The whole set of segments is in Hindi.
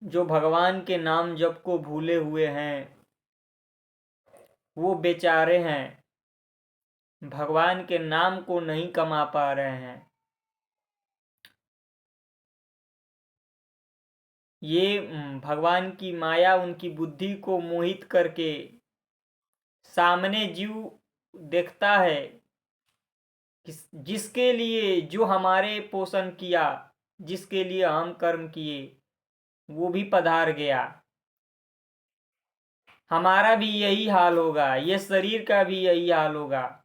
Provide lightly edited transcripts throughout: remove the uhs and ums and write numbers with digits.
जो भगवान के नाम जप को भूले हुए हैं वो बेचारे हैं, भगवान के नाम को नहीं कमा पा रहे हैं। ये भगवान की माया उनकी बुद्धि को मोहित करके सामने जीव देखता है जिसके लिए जो हमारे पोषण किया, जिसके लिए हम कर्म किए, वो भी पधार गया। हमारा भी यही हाल होगा, ये शरीर का भी यही हाल होगा।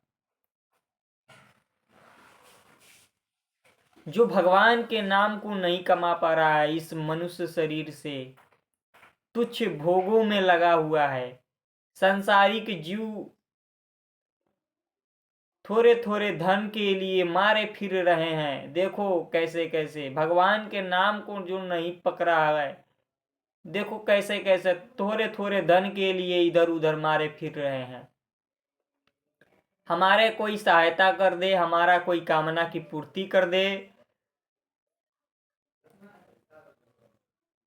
जो भगवान के नाम को नहीं कमा पा रहा है इस मनुष्य शरीर से, तुच्छ भोगों में लगा हुआ है, संसारिक जीव थोड़े थोड़े धन के लिए मारे फिर रहे हैं। देखो कैसे कैसे भगवान के नाम को जो नहीं पकड़ा है, देखो कैसे कैसे थोड़े थोड़े धन के लिए इधर उधर मारे फिर रहे हैं। हमारे कोई सहायता कर दे, हमारा कोई कामना की पूर्ति कर दे,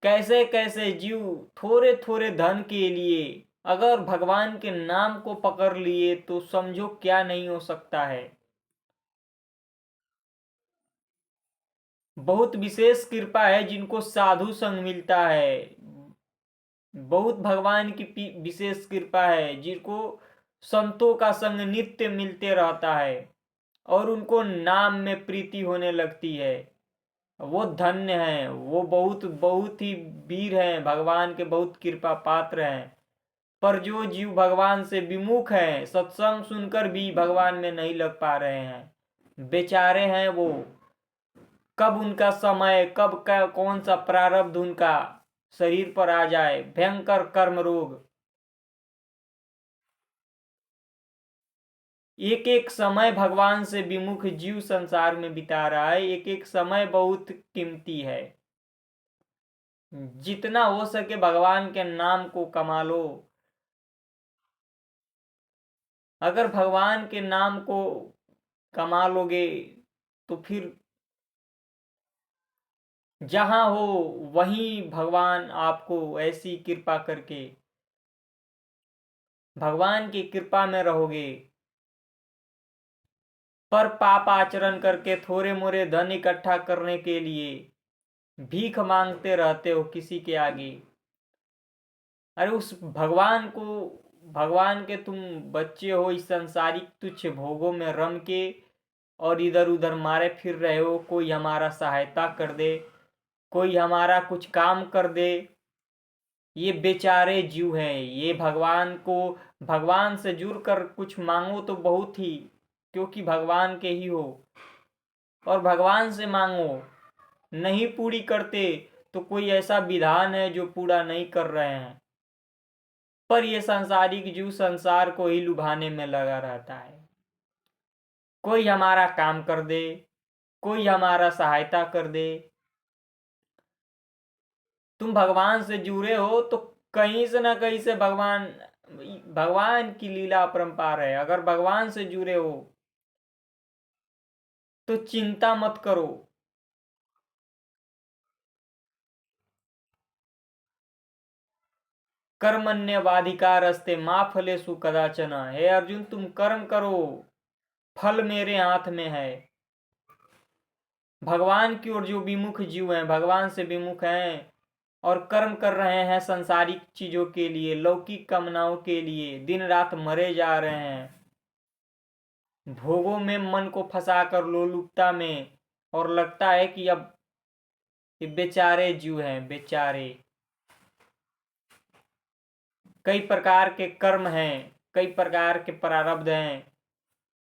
कैसे कैसे जीव थोड़े थोड़े धन के लिए अगर भगवान के नाम को पकड़ लिए तो समझो क्या नहीं हो सकता है। बहुत विशेष कृपा है जिनको साधु संग मिलता है, बहुत भगवान की विशेष कृपा है जिनको संतों का संग नित्य मिलते रहता है और उनको नाम में प्रीति होने लगती है। वो धन्य हैं, वो बहुत बहुत ही वीर हैं, भगवान के बहुत कृपा पात्र हैं। पर जो जीव भगवान से विमुख हैं, सत्संग सुनकर भी भगवान में नहीं लग पा रहे हैं, बेचारे हैं वो। कब उनका समय, कब का कौन सा प्रारब्ध उनका शरीर पर आ जाए, भयंकर कर्म रोग। एक एक समय भगवान से विमुख जीव संसार में बिता रहा है, एक एक समय बहुत कीमती है। जितना हो सके भगवान के नाम को कमा लो। अगर भगवान के नाम को कमा लोगे तो फिर जहां हो वहीं भगवान आपको ऐसी कृपा करके भगवान की कृपा में रहोगे। पर पाप आचरण करके थोड़े मोरे धन इकट्ठा करने के लिए भीख मांगते रहते हो किसी के आगे। अरे उस भगवान को, भगवान के तुम बच्चे हो, इस संसारिक तुच्छ भोगों में रम के और इधर उधर मारे फिर रहे हो। कोई हमारा सहायता कर दे, कोई हमारा कुछ काम कर दे। ये बेचारे जीव हैं, ये भगवान को, भगवान से जुड़ कर कुछ मांगो तो बहुत ही, क्योंकि भगवान के ही हो, और भगवान से मांगो। नहीं पूरी करते तो कोई ऐसा विधान है जो पूरा नहीं कर रहे हैं। पर ये सांसारिक जीव संसार को ही लुभाने में लगा रहता है। कोई हमारा काम कर दे, कोई हमारा सहायता कर दे। तुम भगवान से जुड़े हो तो कहीं से ना कहीं से भगवान, भगवान की लीला अपरंपार है। अगर भगवान से जुड़े हो तो चिंता मत करो। कर्मण्यवाधिकारस्ते मा फलेषु कदाचन। हे अर्जुन, तुम कर्म करो, फल मेरे हाथ में है। भगवान की ओर जो विमुख जीव हैं, भगवान से विमुख हैं और कर्म कर रहे हैं संसारिक चीजों के लिए, लौकिक कामनाओं के लिए, दिन रात मरे जा रहे हैं भोगों में, मन को फंसाकर लोलुपता में। और लगता है कि अब ये बेचारे जीव हैं, बेचारे। कई प्रकार के कर्म हैं, कई प्रकार के प्रारब्ध हैं।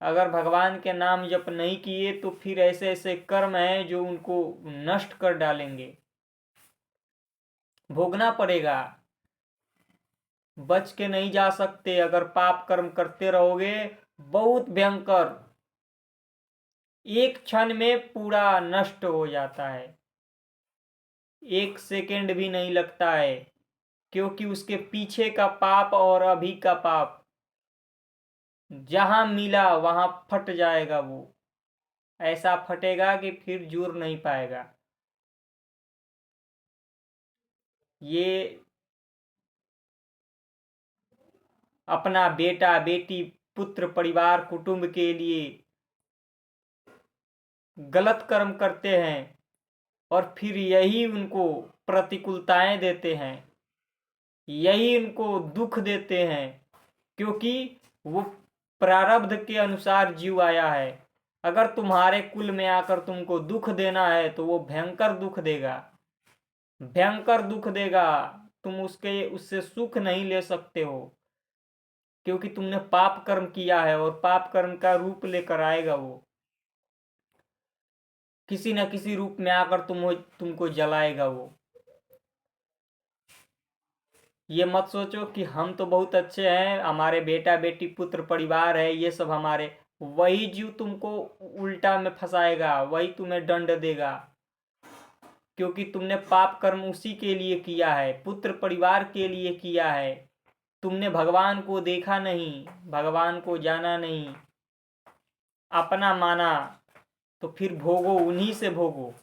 अगर भगवान के नाम जप नहीं किए तो फिर ऐसे ऐसे कर्म हैं जो उनको नष्ट कर डालेंगे, भोगना पड़ेगा, बच के नहीं जा सकते। अगर पाप कर्म करते रहोगे, बहुत भयंकर, एक क्षण में पूरा नष्ट हो जाता है, एक सेकंड भी नहीं लगता है, क्योंकि उसके पीछे का पाप और अभी का पाप जहां मिला वहां फट जाएगा। वो ऐसा फटेगा कि फिर जुड़ नहीं पाएगा। ये अपना बेटा बेटी पुत्र परिवार कुटुंब के लिए गलत कर्म करते हैं और फिर यही उनको प्रतिकूलताएं देते हैं, यही उनको दुख देते हैं, क्योंकि वो प्रारब्ध के अनुसार जीव आया है। अगर तुम्हारे कुल में आकर तुमको दुख देना है तो वो भयंकर दुख देगा, भयंकर दुख देगा। तुम उससे सुख नहीं ले सकते हो, क्योंकि तुमने पाप कर्म किया है और पाप कर्म का रूप लेकर आएगा वो, किसी न किसी रूप में आकर तुमको जलाएगा वो। ये मत सोचो कि हम तो बहुत अच्छे हैं, हमारे बेटा बेटी पुत्र परिवार है, ये सब हमारे, वही जीव तुमको उल्टा में फंसाएगा, वही तुम्हें दंड देगा, क्योंकि तुमने पाप कर्म उसी के लिए किया है, पुत्र परिवार के लिए किया है। तुमने भगवान को देखा नहीं, भगवान को जाना नहीं, अपना माना, तो फिर भोगो, उन्हीं से भोगो,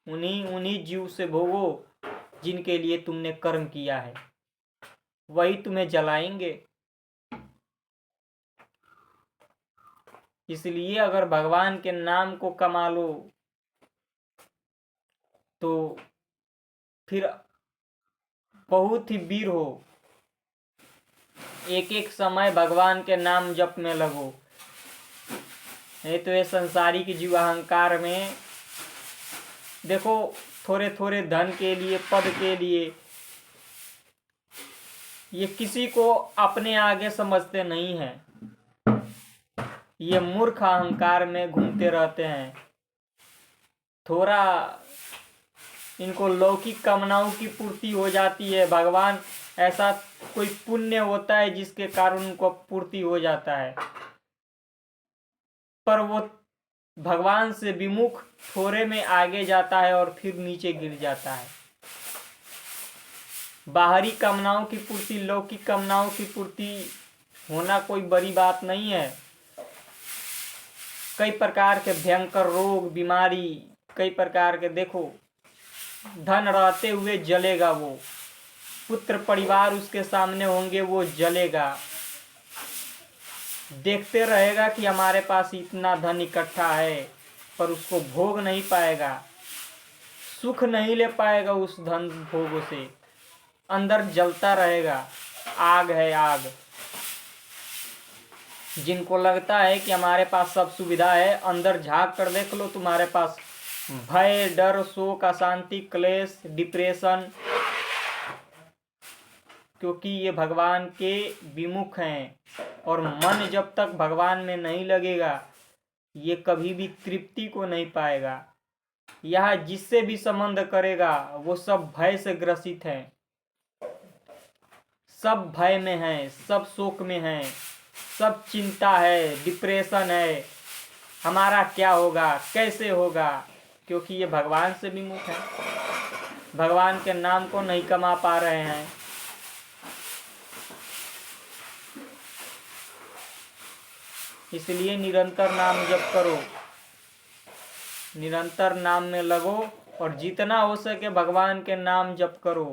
उन्हीं जीव से भोगो जिनके लिए तुमने कर्म किया है, वही तुम्हें जलाएंगे। इसलिए अगर भगवान के नाम को कमा लो तो फिर बहुत ही वीर हो, एक एक समय भगवान के नाम जप में लगो। नहीं तो ये संसारिक जीव अहंकार में देखो, थोड़े थोड़े धन के लिए, पद के लिए, ये किसी को अपने आगे समझते नहीं हैं, ये मूर्ख अहंकार में घूमते रहते हैं। थोड़ा इनको लौकिक कामनाओं की पूर्ति हो जाती है, भगवान ऐसा कोई पुण्य होता है जिसके कारण उनको पूर्ति हो जाता है, पर वो भगवान से विमुख थोड़े में आगे जाता है और फिर नीचे गिर जाता है। बाहरी कामनाओं की पूर्ति, लौकिक कामनाओं की पूर्ति होना कोई बड़ी बात नहीं है। कई प्रकार के भयंकर रोग बीमारी, कई प्रकार के, देखो धन रहते हुए जलेगा वो, पुत्र परिवार उसके सामने होंगे वो जलेगा, देखते रहेगा कि हमारे पास इतना धन इकट्ठा है, पर उसको भोग नहीं पाएगा, सुख नहीं ले पाएगा उस धन भोगों से, अंदर जलता रहेगा, आग है आग। जिनको लगता है कि हमारे पास सब सुविधा है, अंदर झांक कर देख लो, तुम्हारे पास भय, डर, शोक, अशांति, क्लेश, डिप्रेशन, क्योंकि ये भगवान के विमुख हैं। और मन जब तक भगवान में नहीं लगेगा ये कभी भी तृप्ति को नहीं पाएगा। यह जिससे भी संबंध करेगा वो सब भय से ग्रसित हैं, सब भय में हैं, सब शोक में हैं, सब चिंता है, डिप्रेशन है, हमारा क्या होगा, कैसे होगा, क्योंकि ये भगवान से विमुख है, भगवान के नाम को नहीं कमा पा रहे हैं। इसलिए निरंतर नाम जप करो, निरंतर नाम में लगो और जितना हो सके भगवान के नाम जप करो।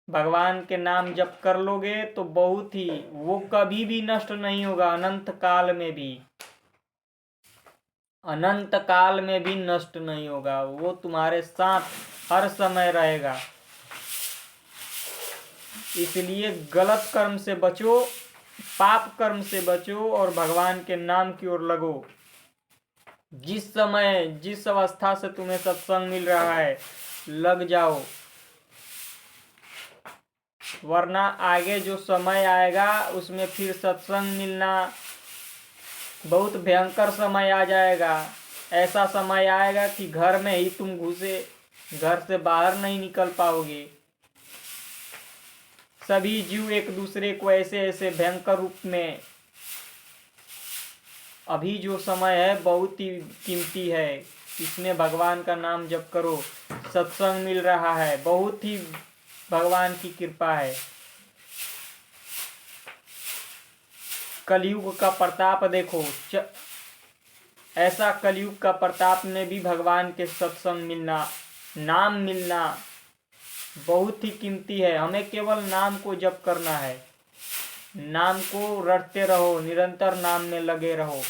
भगवान के नाम जप कर लोगे तो बहुत ही, वो कभी भी नष्ट नहीं होगा, अनंत काल में भी, अनंत काल में भी नष्ट नहीं होगा, वो तुम्हारे साथ हर समय रहेगा। इसलिए गलत कर्म से बचो, पाप कर्म से बचो और भगवान के नाम की ओर लगो। जिस समय, जिस अवस्था से तुम्हें सत्संग मिल रहा है लग जाओ, वरना आगे जो समय आएगा उसमें फिर सत्संग मिलना बहुत भयंकर समय आ जाएगा। ऐसा समय आएगा कि घर में ही तुम घुसे, घर से बाहर नहीं निकल पाओगे। सभी जीव एक दूसरे को ऐसे ऐसे भयंकर रूप में, अभी जो समय है बहुत ही कीमती है, इसमें भगवान का नाम जप करो, सत्संग मिल रहा है, बहुत ही भगवान की कृपा है। कलयुग का प्रताप देखो, ऐसा कलयुग का प्रताप में भी भगवान के सत्संग मिलना नाम मिलना बहुत ही कीमती है। हमें केवल नाम को जप करना है, नाम को रटते रहो, निरंतर नाम में लगे रहो।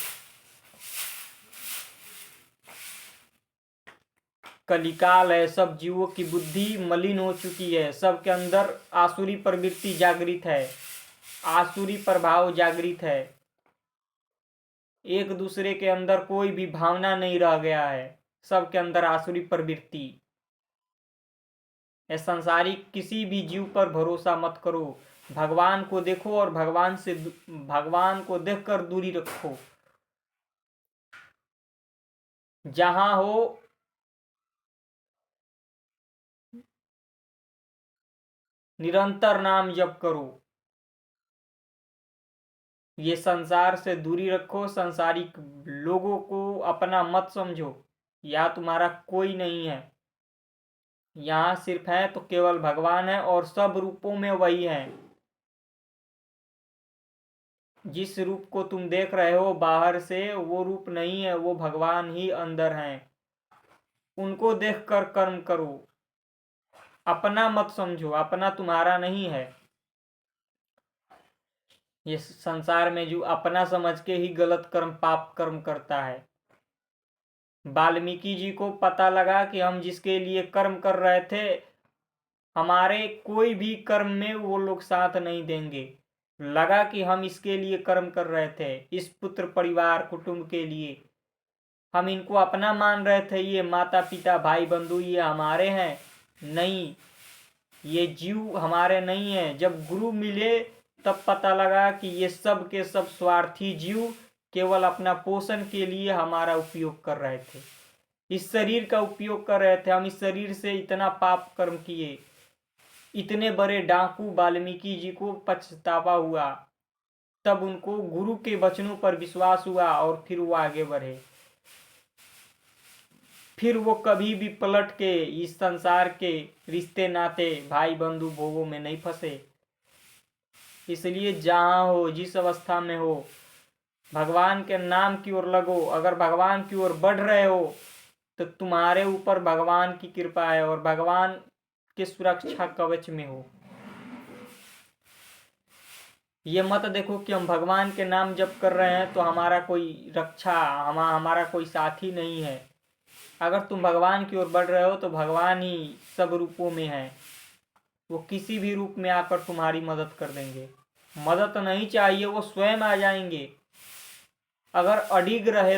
कलिकाल है, सब जीवों की बुद्धि मलिन हो चुकी है, सबके अंदर आसुरी प्रवृत्ति जागृत है, आसुरी प्रभाव जागृत है। एक दूसरे के अंदर कोई भी भावना नहीं रह गया है, सबके अंदर आसुरी प्रवृत्ति। ये संसारिक किसी भी जीव पर भरोसा मत करो, भगवान को देखो और भगवान को देखकर दूरी रखो। जहां हो निरंतर नाम जप करो। ये संसार से दूरी रखो, संसारिक लोगों को अपना मत समझो। या तुम्हारा कोई नहीं है, यहाँ सिर्फ है तो केवल भगवान है, और सब रूपों में वही है। जिस रूप को तुम देख रहे हो बाहर से, वो रूप नहीं है, वो भगवान ही अंदर हैं। उनको देखकर कर्म करो, अपना मत समझो, अपना तुम्हारा नहीं है। ये संसार में जो अपना समझ के ही गलत कर्म, पाप कर्म करता है। वाल्मीकि जी को पता लगा कि हम जिसके लिए कर्म कर रहे थे, हमारे कोई भी कर्म में वो लोग साथ नहीं देंगे। लगा कि हम इसके लिए कर्म कर रहे थे, इस पुत्र परिवार कुटुंब के लिए हम इनको अपना मान रहे थे, ये माता पिता भाई बंधु ये हमारे हैं। नहीं, ये जीव हमारे नहीं है। जब गुरु मिले तब पता लगा कि ये सब के सब स्वार्थी जीव केवल अपना पोषण के लिए हमारा उपयोग कर रहे थे, इस शरीर का उपयोग कर रहे थे। हम इस शरीर से इतना पाप कर्म किए, इतने बड़े डाकू वाल्मीकि जी को पछतावा हुआ। तब उनको गुरु के वचनों पर विश्वास हुआ और फिर वो आगे बढ़े। फिर वो कभी भी पलट के इस संसार के रिश्ते नाते भाई बंधु भोगों में नहीं फंसे। इसलिए जहाँ हो, जिस अवस्था में हो, भगवान के नाम की ओर लगो। अगर भगवान की ओर बढ़ रहे हो तो तुम्हारे ऊपर भगवान की कृपा है और भगवान के सुरक्षा कवच में हो। ये मत देखो कि हम भगवान के नाम जप कर रहे हैं तो हमारा कोई रक्षा, हमारा कोई साथी नहीं है। अगर तुम भगवान की ओर बढ़ रहे हो तो भगवान ही सब रूपों में है, वो किसी भी रूप में आकर तुम्हारी मदद कर देंगे। मदद नहीं चाहिए, वो स्वयं आ जाएंगे अगर अडिग रहे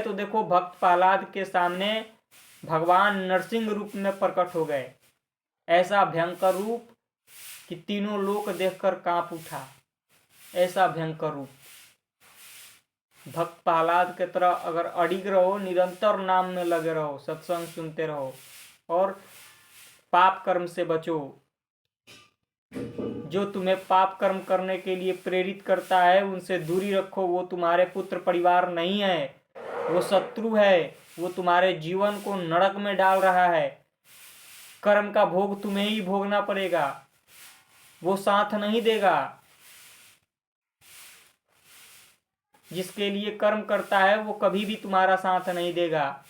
तो देखो भक्त प्रहलाद के सामने भगवान नरसिंह रूप में प्रकट हो गए। ऐसा भयंकर रूप कि तीनों लोक देखकर कांप उठा, ऐसा भयंकर रूप। भक्त प्रहलाद के तरह अगर अडिग रहो, निरंतर नाम में लगे रहो, सत्संग सुनते रहो और पाप कर्म से बचो। जो तुम्हें पाप कर्म करने के लिए प्रेरित करता है उनसे दूरी रखो। वो तुम्हारे पुत्र परिवार नहीं है, वो शत्रु है, वो तुम्हारे जीवन को नरक में डाल रहा है। कर्म का भोग तुम्हें ही भोगना पड़ेगा, वो साथ नहीं देगा। जिसके लिए कर्म करता है वो कभी भी तुम्हारा साथ नहीं देगा।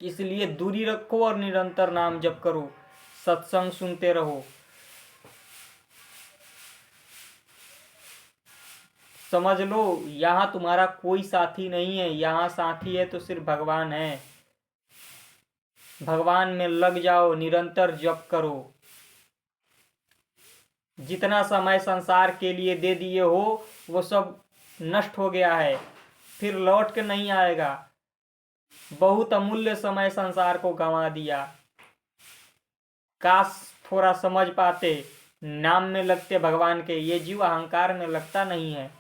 इसलिए दूरी रखो और निरंतर नाम जप करो, सत्संग सुनते रहो। समझ लो, यहाँ तुम्हारा कोई साथी नहीं है, यहाँ साथी है तो सिर्फ भगवान है। भगवान में लग जाओ, निरंतर जप करो। जितना समय संसार के लिए दे दिए हो वो सब नष्ट हो गया है, फिर लौट के नहीं आएगा। बहुत अमूल्य समय संसार को गंवा दिया। काश थोड़ा समझ पाते, नाम में लगते भगवान के। ये जीव अहंकार में लगता नहीं है,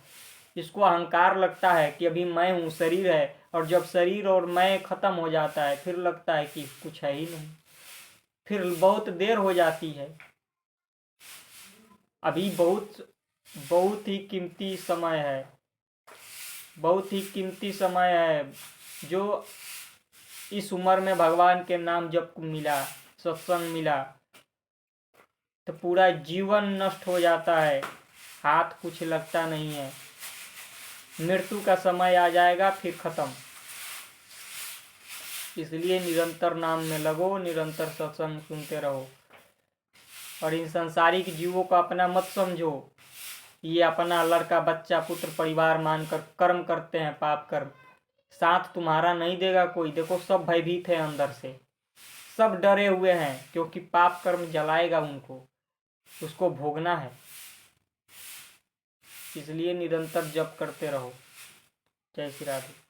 इसको अहंकार लगता है कि अभी मैं हूँ, शरीर है, और जब शरीर और मैं खत्म हो जाता है फिर लगता है कि कुछ है ही नहीं, फिर बहुत देर हो जाती है। अभी बहुत ही कीमती समय है, बहुत ही कीमती समय है। जो इस उम्र में भगवान के नाम जप मिला, सत्संग मिला, तो पूरा जीवन नष्ट हो जाता है, हाथ कुछ लगता नहीं है। मृत्यु का समय आ जाएगा, फिर खत्म, इसलिए निरंतर नाम में लगो, निरंतर सत्संग सुनते रहो। और इन संसारिक जीवों को अपना मत समझो, ये अपना लड़का बच्चा पुत्र परिवार मानकर कर्म करते हैं, पाप कर्म। साथ तुम्हारा नहीं देगा कोई। देखो सब भयभीत है अंदर से, सब डरे हुए हैं, क्योंकि पाप कर्म जलाएगा उनको, उसको भोगना है। इसलिए निरंतर जप करते रहो। जय श्री राधे।